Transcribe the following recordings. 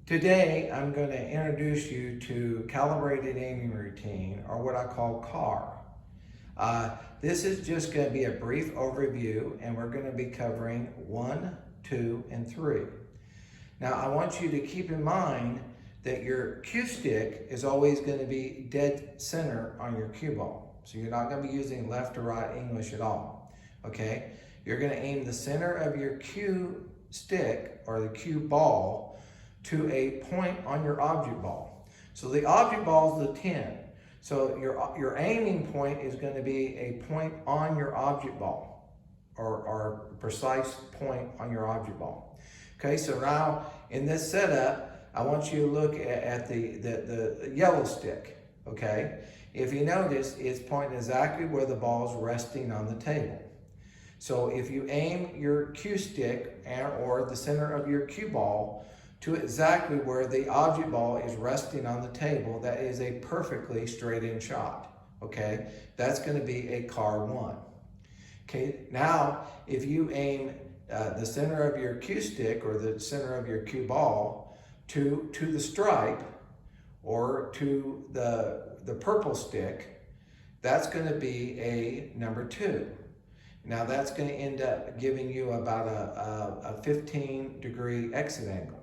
Today, I'm going to introduce you to Calibrated Aiming Routine, or what I call CAR. This is just going to be a brief overview, and we're going to be covering 1, 2, and 3. Now, I want you to keep in mind that your cue stick is always going to be dead center on your cue ball. So you're not going to be using left or right English at all, okay? You're going to aim the center of your cue stick, or the cue ball, to a point on your object ball. So the object ball is the 10. So your aiming point is going to be a point on your object ball, or precise point on your object ball. Okay, so now in this setup, I want you to look at the yellow stick, okay? If you notice, it's pointing exactly where the ball is resting on the table. So if you aim your cue stick or the center of your cue ball to exactly where the object ball is resting on the table, that is a perfectly straight in shot, okay? That's gonna be a CAR 1. Okay, now if you aim the center of your cue stick or the center of your cue ball to the stripe or to the purple stick, that's gonna be a number 2. Now that's gonna end up giving you about a 15-degree exit angle.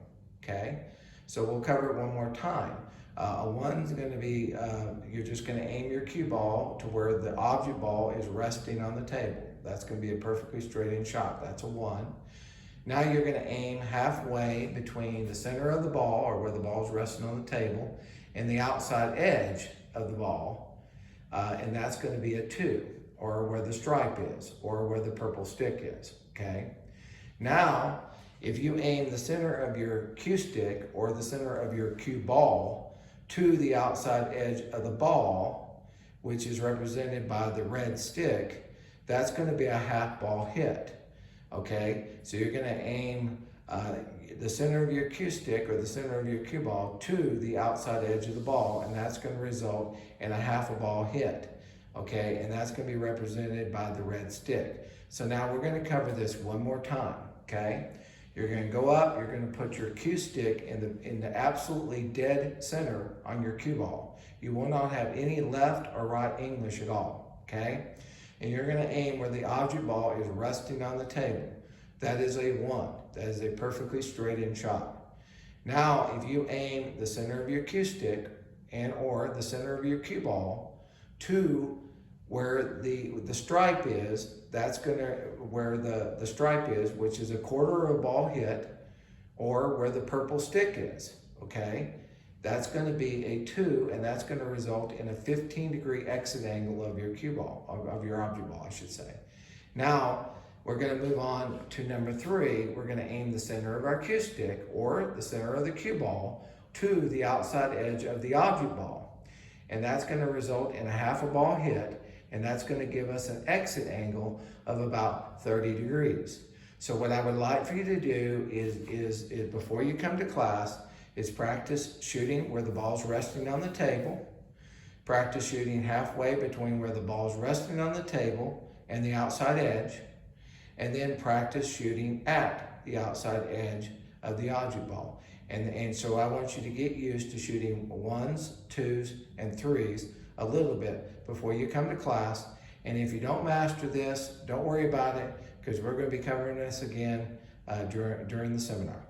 Okay, so we'll cover it one more time. A 1's going to be, you're just going to aim your cue ball to where the object ball is resting on the table. That's going to be a perfectly straight in shot. That's a 1. Now you're going to aim halfway between the center of the ball, or where the ball is resting on the table, and the outside edge of the ball, and that's going to be a 2, or where the stripe is, or where the purple stick is. Okay. Now, if you aim the center of your cue stick or the center of your cue ball to the outside edge of the ball, which is represented by the red stick, that's going to be a half ball hit. Okay, so you're going to aim the center of your cue stick or the center of your cue ball to the outside edge of the ball, and that's going to result in a half a ball hit. Okay, and that's going to be represented by the red stick. So now we're going to cover this one more time. Okay. You're going to go up, you're going to put your cue stick in the absolutely dead center on your cue ball. You will not have any left or right English at all, okay? And you're going to aim where the object ball is resting on the table. That is a 1. That is a perfectly straight in shot. Now, if you aim the center of your cue stick or the center of your cue ball to where the stripe is, that's where the stripe is, which is a quarter of a ball hit, or where the purple stick is, okay? That's gonna be a 2, and that's gonna result in a 15-degree exit angle of your cue ball, of your object ball, I should say. Now, we're gonna move on to number 3. We're gonna aim the center of our cue stick, or the center of the cue ball, to the outside edge of the object ball. And that's gonna result in a half a ball hit, and that's going to give us an exit angle of about 30 degrees. So what I would like for you to do is before you come to class, is practice shooting where the ball's resting on the table, practice shooting halfway between where the ball's resting on the table and the outside edge, and then practice shooting at the outside edge of the object ball. And so I want you to get used to shooting 1s, 2s, and 3s a little bit before you come to class. And if you don't master this, don't worry about it, because we're going to be covering this again during the seminar.